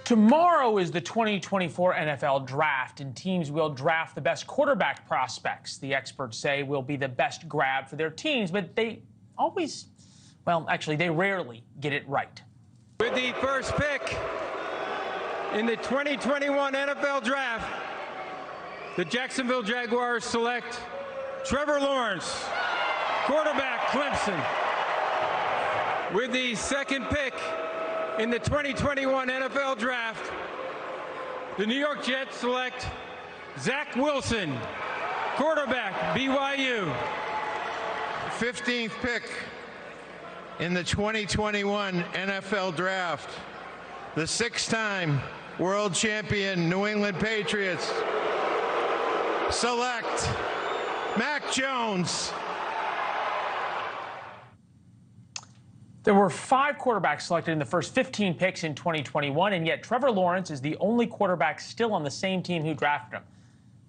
Tomorrow is the 2024 NFL Draft, and teams will draft the best quarterback prospects. The experts say will be the best grab for their teams, but they always, well, actually, they rarely get it right. With the first pick in the 2021 NFL Draft, the Jacksonville Jaguars select Trevor Lawrence, quarterback, Clemson. With the second pick in the 2021 NFL Draft, the New York Jets select Zach Wilson, quarterback, BYU. 15th pick in the 2021 NFL Draft, the six-time world champion New England Patriots select Mac Jones. There were 5 quarterbacks selected in the first 15 picks in 2021, and yet Trevor Lawrence is the only quarterback still on the same team who drafted him.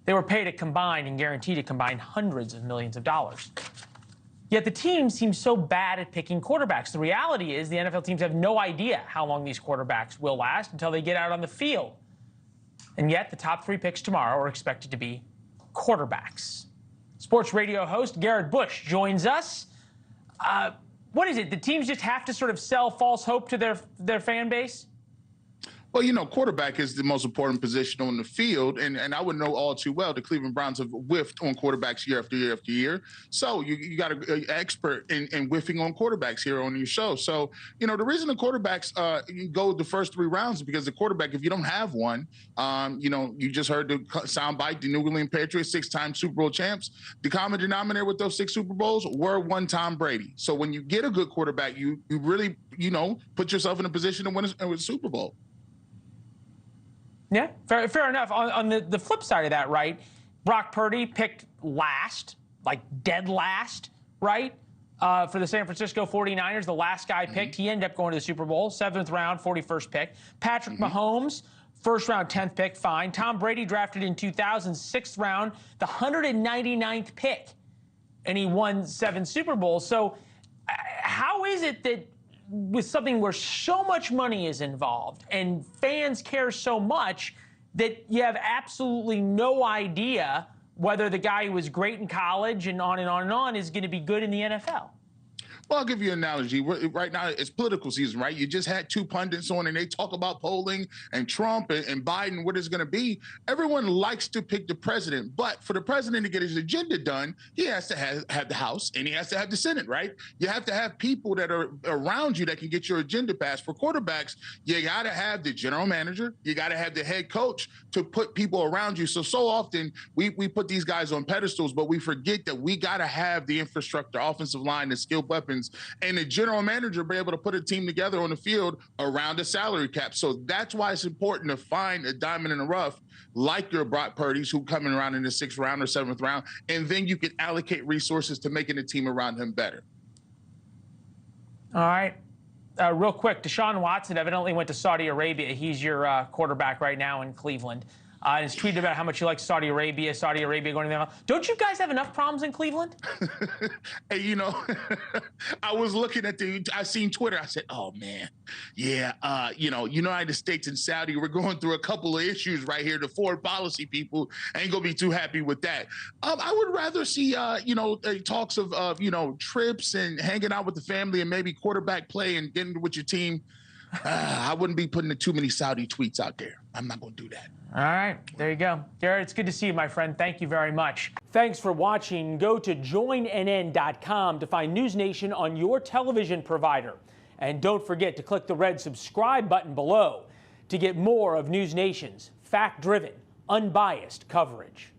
They were paid a combined and guaranteed a combined hundreds of millions of dollars. Yet the team seems so bad at picking quarterbacks. The reality is the NFL teams have no idea how long these quarterbacks will last until they get out on the field. And yet the top 3 picks tomorrow are expected to be quarterbacks. Sports radio host Garrett Bush joins us. What is it? The teams just have to sort of sell false hope to their fan base? Well, you know, quarterback is the most important position on the field, and I would know all too well the Cleveland Browns have whiffed on quarterbacks year after year after year. So you got an expert in whiffing on quarterbacks here on your show. So, you know, the reason the quarterbacks go the first 3 rounds is because the quarterback, if you don't have one, you know, you just heard the soundbite, the New England Patriots, 6-time Super Bowl champs. The common denominator with those 6 Super Bowls were one Tom Brady. So when you get a good quarterback, you really, you know, put yourself in a position to win a Super Bowl. Yeah, fair enough. On the flip side of that, right, Brock Purdy picked last, like dead last, right, for the San Francisco 49ers, the last guy picked. He ended up going to the Super Bowl, 7th round, 41st pick. Patrick Mahomes, 1st round, 10th pick, fine. Tom Brady drafted in 2000, 6th round, the 199th pick, and he won 7 Super Bowls. So how is it that with something where so much money is involved and fans care so much that you have absolutely no idea whether the guy who was great in college and on and on and on is going to be good in the NFL? Well, I'll give you an analogy. Right now, it's political season, right? You just had 2 pundits on, and they talk about polling and Trump and Biden, what it's going to be. Everyone likes to pick the president, but for the president to get his agenda done, he has to have the House, and he has to have the Senate, right? You have to have people that are around you that can get your agenda passed. For quarterbacks, you got to have the general manager. You got to have the head coach to put people around you. So often, we put these guys on pedestals, but we forget that we got to have the infrastructure, offensive line, the skilled weapons, and the general manager be able to put a team together on the field around a salary cap. So that's why it's important to find a diamond in the rough like your Brock Purdy's, who coming around in the 6th round or 7th round, and then you can allocate resources to making the team around him better. All right. Real quick, Deshaun Watson evidently went to Saudi Arabia. He's your quarterback right now in Cleveland. He's tweeted about how much he likes Saudi Arabia going to the NFL. Don't you guys have enough problems in Cleveland? Hey, you know, I was looking at I seen Twitter. I said, oh, man, yeah, you know, United States and Saudi, we're going through a couple of issues right here. The foreign policy people ain't going to be too happy with that. I would rather see, you know, talks of, you know, trips and hanging out with the family and maybe quarterback play and getting with your team. I wouldn't be putting too many Saudi tweets out there. I'm not going to do that. All right, there you go. Garrett, it's good to see you, my friend. Thank you very much. Thanks for watching. Go to joinnn.com to find NewsNation on your television provider. And don't forget to click the red subscribe button below to get more of NewsNation's fact-driven, unbiased coverage.